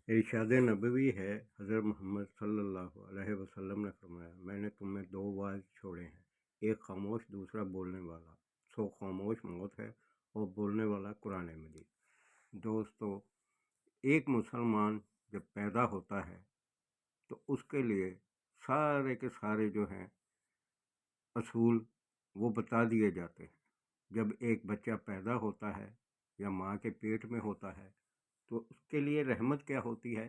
इरशाद नबवी है। हज़रत मोहम्मद सल्लल्लाहु अलैहि वसल्लम ने फरमाया, मैंने तुम्हें दो वाज छोड़े हैं, एक खामोश, दूसरा बोलने वाला। सो खामोश मौत है और बोलने वाला कुरान मजीद। दोस्तों, एक मुसलमान जब पैदा होता है तो उसके लिए सारे के सारे जो हैं असूल वो बता दिए जाते हैं। जब एक बच्चा पैदा होता है या माँ के पेट में होता है तो उसके लिए रहमत क्या होती है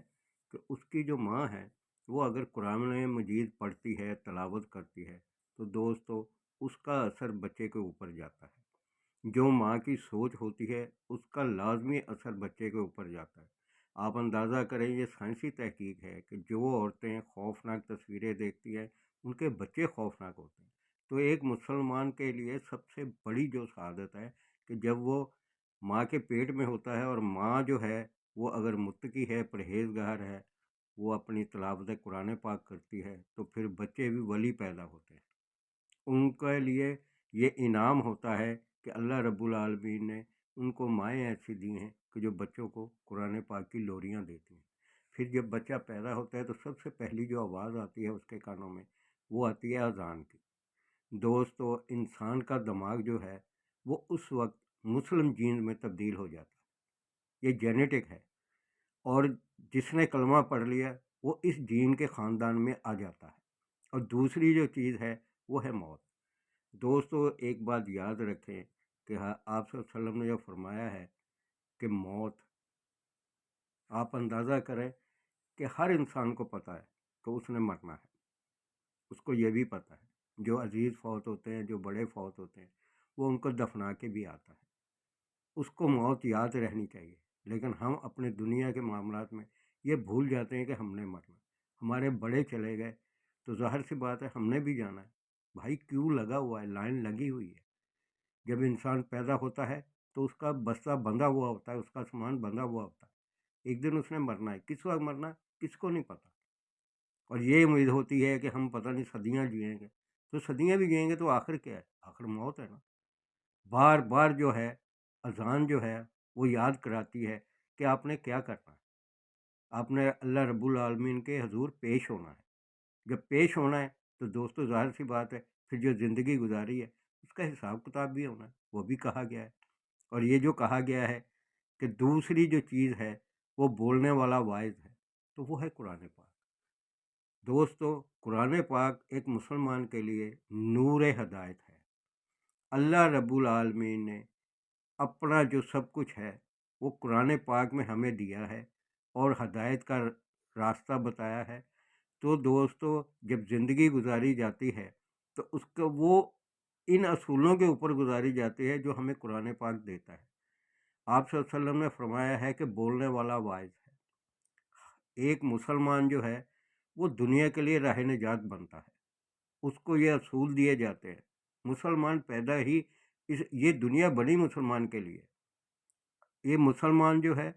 कि उसकी जो माँ है वो अगर कुरान मजीद पढ़ती है, तलावत करती है, तो दोस्तों उसका असर बच्चे के ऊपर जाता है। जो माँ की सोच होती है उसका लाजमी असर बच्चे के ऊपर जाता है। आप अंदाज़ा करें, ये साइंसी तहकीक है कि जो औरतें खौफनाक तस्वीरें देखती हैं उनके बच्चे खौफनाक होते हैं। तो एक मुसलमान के लिए सबसे बड़ी जो शहादत है कि जब वो माँ के पेट में होता है और माँ जो है वो अगर मुत्तकी है, परहेजगार है, वो अपनी तिलावत कुरान पाक करती है, तो फिर बच्चे भी वली पैदा होते हैं। उनके लिए ये इनाम होता है कि अल्लाह रब्बुल आलमीन ने उनको माएँ ऐसी दी हैं कि जो बच्चों को कुरान पाक की लोरियाँ देती हैं। फिर जब बच्चा पैदा होता है तो सबसे पहली जो आवाज़ आती है उसके कानों में, वो आती है अज़ान की। दोस्तों, इंसान का दिमाग जो है वो उस वक्त मुस्लिम जीन में तब्दील हो जाता है। ये जेनेटिक है। और जिसने कलमा पढ़ लिया वो इस जीन के ख़ानदान में आ जाता है। और दूसरी जो चीज़ है वो है मौत। दोस्तों, एक बात याद रखें कि हाँ, आप सल्लल्लाहु अलैहि वसल्लम ने जो फरमाया है कि मौत, आप अंदाज़ा करें कि हर इंसान को पता है कि उसने मरना है। उसको ये भी पता है जो अजीज़ फौत होते हैं, जो बड़े फौत होते हैं, वो उनको दफना के भी आता है। उसको मौत याद रहनी चाहिए। लेकिन हम अपने दुनिया के मामलात में ये भूल जाते हैं कि हमने मरना। हमारे बड़े चले गए तो ज़ाहिर सी बात है हमने भी जाना है। भाई क्यों लगा हुआ है, लाइन लगी हुई है। जब इंसान पैदा होता है तो उसका बस्ता बंधा हुआ होता है, उसका सामान बंधा हुआ होता है। एक दिन उसने मरना है। किस वक्त मरना किसको नहीं पता। और ये उम्मीद होती है कि हम पता नहीं सदियाँ जिएंगे। तो सदियाँ भी जिएंगे तो आखिर क्या है? आखिर मौत है ना। बार बार जो है अज़ान जो है वो याद कराती है कि आपने क्या करना है। आपने अल्लाह रब्बुल आलमीन के हजूर पेश होना है। जब पेश होना है तो दोस्तों ज़ाहिर सी बात है फिर जो ज़िंदगी गुजारी है उसका हिसाब किताब भी होना है, वो भी कहा गया है। और ये जो कहा गया है कि दूसरी जो चीज़ है वो बोलने वाला वाइज है, तो वो है कुरान पाक। दोस्तों, कुरान पाक एक मुसलमान के लिए नूर हदायत है। अल्लाह रब्बुल आलमीन ने अपना जो सब कुछ है वो कुरान पाक में हमें दिया है और हदायत का रास्ता बताया है। तो दोस्तों, जब ज़िंदगी गुजारी जाती है तो उसका वो इन असूलों के ऊपर गुजारी जाती है जो हमें कुरान पाक देता है। आप सल्लल्लाहु अलैहि वसल्लम ने फरमाया है कि बोलने वाला वाइज है। एक मुसलमान जो है वो दुनिया के लिए राह निजात बनता है। उसको ये असूल दिए जाते हैं। मुसलमान पैदा ही ये दुनिया बनी मुसलमान के लिए। ये मुसलमान जो है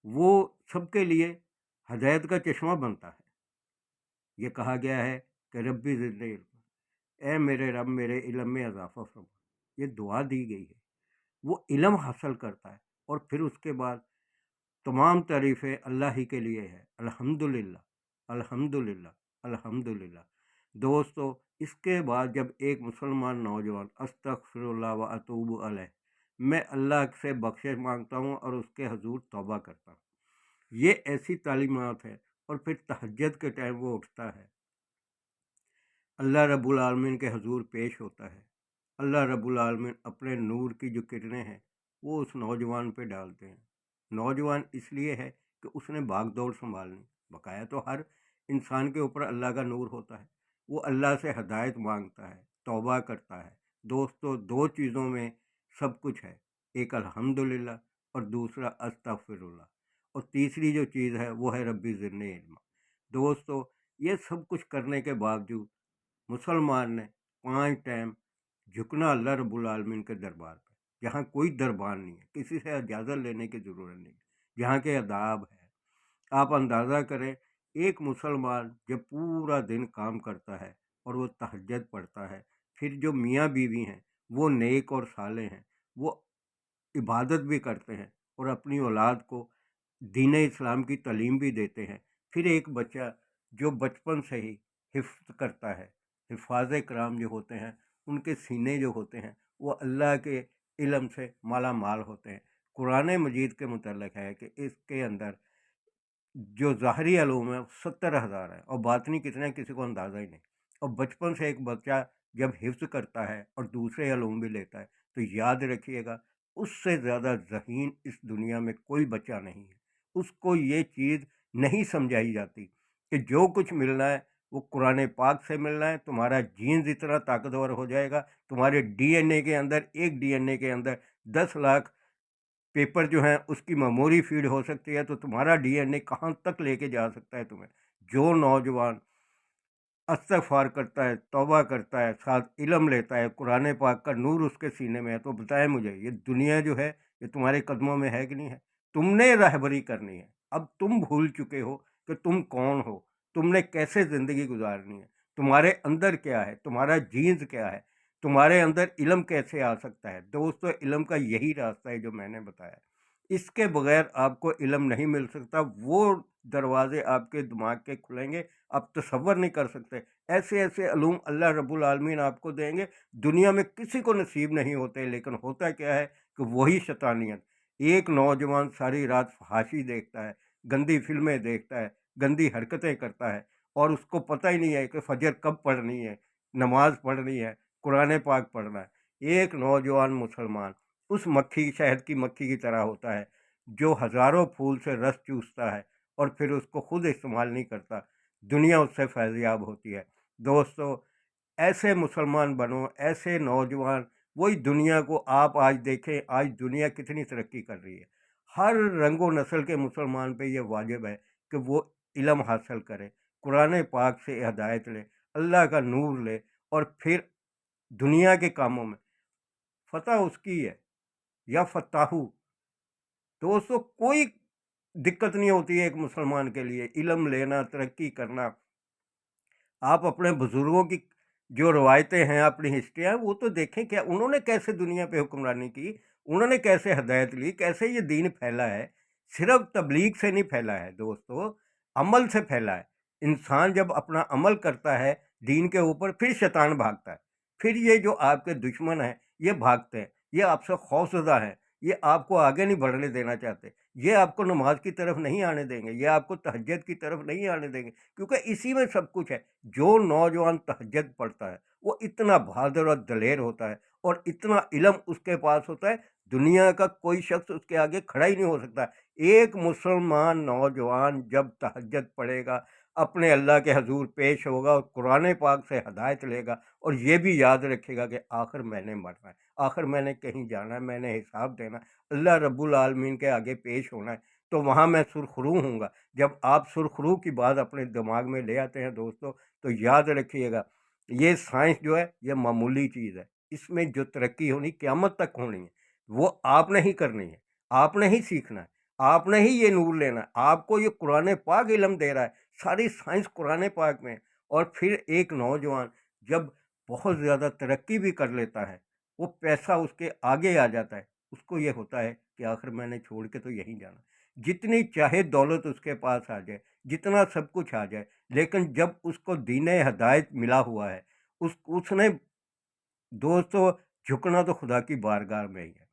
वो सबके लिए हदायत का चश्मा बनता है। ये कहा गया है कि रब्बी ज़िदनी इल्मा, ए मेरे रब मेरे इल्म में इजाफ़ा फरमा। ये दुआ दी गई है। वो इल्म हासिल करता है और फिर उसके बाद तमाम तारीफ़ें अल्लाह ही के लिए है। अल्हम्दुलिल्लाह, अल्हम्दुलिल्लाह, अल्हम्दुलिल्लाह। दोस्तों, इसके बाद जब एक मुसलमान नौजवान अस्तगफिरुल्लाह व अतूबु अलैह, मैं अल्लाह से बख्शिश मांगता हूँ और उसके हजूर तौबा करता हूँ, ये ऐसी तालीमात है। और फिर तहज्जुद के टाइम वो उठता है, अल्लाह रब्बुल आलमीन के हजूर पेश होता है। अल्लाह रब्बुल आलमीन अपने नूर की जो किरणें हैं वो उस नौजवान पे डालते हैं। नौजवान इसलिए है कि उसने भाग दौड़ संभालनी। बकाया तो हर इंसान के ऊपर अल्लाह का नूर होता है। वो अल्लाह से हदायत मांगता है, तौबा करता है। दोस्तों, दो चीज़ों में सब कुछ है, एक अल्हम्दुलिल्लाह और दूसरा अस्तगफिरुल्लाह। और तीसरी जो चीज़ है वो है रब्बी ज़िदनी इल्मा। दोस्तों, ये सब कुछ करने के बावजूद मुसलमान ने 5 टाइम झुकना अल्लाह रब्बुल आलमीन के दरबार पे, जहाँ कोई दरबार नहीं है, किसी से इजाज़त लेने की ज़रूरत नहीं, जहाँ के आदाब है। आप अंदाज़ा करें, एक मुसलमान जब पूरा दिन काम करता है और वो तहज्जुद पढ़ता है, फिर जो मियाँ बीवी हैं वो नेक और साले हैं, वो इबादत भी करते हैं और अपनी औलाद को दीन इस्लाम की तालीम भी देते हैं। फिर एक बच्चा जो बचपन से ही हिफ्ज़ करता है, हिफ़ाज़ कराम जो होते हैं उनके सीने जो होते हैं वो अल्लाह के इल्म से माला माल होते हैं। कुरान मजीद के मुतल्लिक़ है कि इसके अंदर जो ज़ाहरी अलूम है 70,000 है और बातनी कितने हैं किसी को अंदाज़ा ही नहीं। और बचपन से एक बच्चा जब हिफ्ज़ करता है और दूसरे अलूम भी लेता है तो याद रखिएगा उससे ज़्यादा ज़हीन इस दुनिया में कोई बच्चा नहीं है। उसको ये चीज़ नहीं समझाई जाती कि जो कुछ मिलना है वो कुरान पाक से मिलना है। तुम्हारा जीन्स इतना ताकतवर हो जाएगा, तुम्हारे डीएनए के अंदर, एक डीएनए के अंदर 10 लाख पेपर जो हैं उसकी मेमोरी फीड हो सकती है, तो तुम्हारा डीएनए कहाँ तक लेके जा सकता है तुम्हें। जो नौजवान इस्तग़फ़ार करता है, तौबा करता है, साथ इल्म लेता है, कुरान पाक का नूर उसके सीने में है, तो बताएं मुझे ये दुनिया जो है ये तुम्हारे कदमों में है कि नहीं है। तुमने रहबरी करनी है। अब तुम भूल चुके हो कि तुम कौन हो, तुमने कैसे ज़िंदगी गुजारनी है, तुम्हारे अंदर क्या है, तुम्हारा जीन्स क्या है, तुम्हारे अंदर इल्म कैसे आ सकता है। दोस्तों इल्म का यही रास्ता है जो मैंने बताया। इसके बगैर आपको इल्म नहीं मिल सकता। वो दरवाजे आपके दिमाग के खुलेंगे आप तसव्वुर नहीं कर सकते। ऐसे ऐसे अलूम अल्लाह रब्बुल आलमीन आपको देंगे, दुनिया में किसी को नसीब नहीं होते। लेकिन होता क्या है कि वही शैतानियत, एक नौजवान सारी रात फहाशी देखता है, गंदी फिल्में देखता है, गंदी हरकतें करता है और उसको पता ही नहीं है कि फजर कब पढ़नी है, नमाज पढ़नी है, कुरान पाक पढ़ना है। एक नौजवान मुसलमान उस मक्खी, शहद की मक्खी की तरह होता है जो हज़ारों फूल से रस चूसता है और फिर उसको खुद इस्तेमाल नहीं करता, दुनिया उससे फैज़याब होती है। दोस्तों ऐसे मुसलमान बनो, ऐसे नौजवान, वही दुनिया को आप आज देखें, आज दुनिया कितनी तरक्की कर रही है। हर रंगो नस्ल के मुसलमान पे ये वाजिब है कि वो इल्म हासिल करे, कुरान पाक से हिदायत ले, अल्लाह का नूर ले और फिर दुनिया के कामों में फ़तह उसकी है, या फ़त्ताहू। दोस्तों कोई दिक्कत नहीं होती है एक मुसलमान के लिए इल्म लेना, तरक्की करना। आप अपने बुजुर्गों की जो रवायतें हैं, अपनी हिस्ट्रियाँ, वो तो देखें क्या उन्होंने कैसे दुनिया पे हुक्मरानी की, उन्होंने कैसे हिदायत ली, कैसे ये दीन फैला है। सिर्फ तबलीग से नहीं फैला है दोस्तों, अमल से फैला है। इंसान जब अपना अमल करता है दीन के ऊपर, फिर शैतान भागता है। फिर ये जो आपके दुश्मन हैं ये भागते हैं, ये आपसे खौफज़दा हैं, ये आपको आगे नहीं बढ़ने देना चाहते, ये आपको नमाज की तरफ नहीं आने देंगे, ये आपको तहज्जुद की तरफ नहीं आने देंगे, क्योंकि इसी में सब कुछ है। जो नौजवान तहज्जुद पढ़ता है वो इतना बहादुर और दलेर होता है और इतना इल्म उसके पास होता है, दुनिया का कोई शख्स उसके आगे खड़ा ही नहीं हो सकता। एक मुसलमान नौजवान जब तहज्जुद पढ़ेगा, अपने अल्लाह के हजूर पेश होगा और कुरान पाक से हिदायत लेगा और ये भी याद रखेगा कि आखिर मैंने मरना है, आखिर मैंने कहीं जाना है, मैंने हिसाब देना है, अल्लाह रब्बुल आलमीन के आगे पेश होना है, तो वहाँ मैं सुरखरू हूँगा। जब आप सुरखरू की बात अपने दिमाग में ले आते हैं दोस्तों, तो याद रखिएगा ये साइंस जो है ये मामूली चीज़ है। इसमें जो तरक्की होनी क़यामत तक होनी है, वो आपने ही करनी है, आपने ही सीखना है, आपने ही ये नूर लेना है। आपको ये कुरान पाक इल्म दे रहा है, सारी साइंस कुरान पाक में है। और फिर एक नौजवान जब बहुत ज़्यादा तरक्की भी कर लेता है, वो पैसा उसके आगे आ जाता है, उसको ये होता है कि आखिर मैंने छोड़ के तो यहीं जाना। जितनी चाहे दौलत उसके पास आ जाए, जितना सब कुछ आ जाए, लेकिन जब उसको दीन हिदायत मिला हुआ है, उसने दोस्तों झुकना तो खुदा की बारगाह में ही है।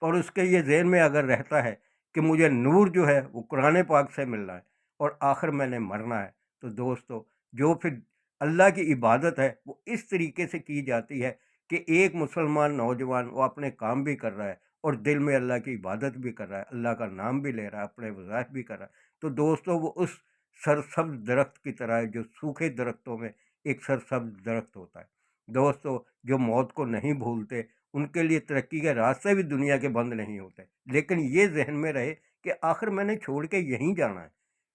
और उसके ये ज़हन में अगर रहता है कि मुझे नूर जो है वो कुरान पाक से मिलना है और आखिर मैंने मरना है, तो दोस्तों जो फिर अल्लाह की इबादत है वो इस तरीके से की जाती है कि एक मुसलमान नौजवान वो अपने काम भी कर रहा है और दिल में अल्लाह की इबादत भी कर रहा है, अल्लाह का नाम भी ले रहा है, अपने वज़ाइफ भी कर रहा है। तो दोस्तों वो उस सरसब्ज़ दरख्त की तरह है जो सूखे दरख्तों में एक सरसब्ज़ दरख्त होता है। दोस्तों जो मौत को नहीं भूलते उनके लिए तरक्की के रास्ते भी दुनिया के बंद नहीं होते। लेकिन ये ज़हन में रहे कि आखिर मैंने छोड़ के यहीं जाना है,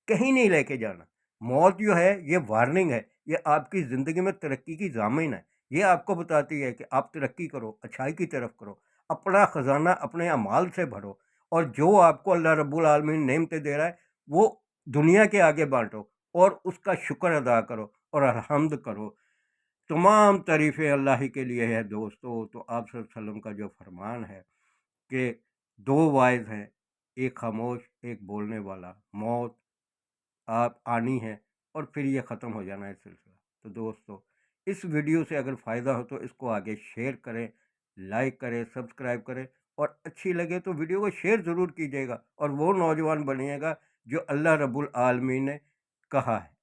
कहीं नहीं लेके जाना। मौत जो है ये वार्निंग है, ये आपकी ज़िंदगी में तरक्की की ज़ामिन है। ये आपको बताती है कि आप तरक्की करो, अच्छाई की तरफ करो, अपना ख़ज़ाना अपने अमाल से भरो और जो आपको अल्लाह रब्बुल आलमीन नेमतें दे रहा है, वो दुनिया के आगे बाँटो और उसका शुक्र अदा करो और अलहम्द करो। तमाम तारीफ़ें अल्लाह ही के लिए है दोस्तों। तो आप सल्लल्लाहु अलैहि वसल्लम का जो फरमान है कि 2 वाइज़ हैं, ایک خاموش ایک بولنے والا، موت آپ آنی ہے اور پھر یہ ختم ہو جانا ہے سلسلہ۔ تو دوستو اس ویڈیو سے اگر فائدہ ہو تو اس کو آگے شیئر کریں، لائک کریں، سبسکرائب کریں، اور اچھی لگے تو ویڈیو کو شیئر ضرور کیجیے گا، اور وہ نوجوان بنیے گا جو اللہ رب العالمین نے کہا ہے۔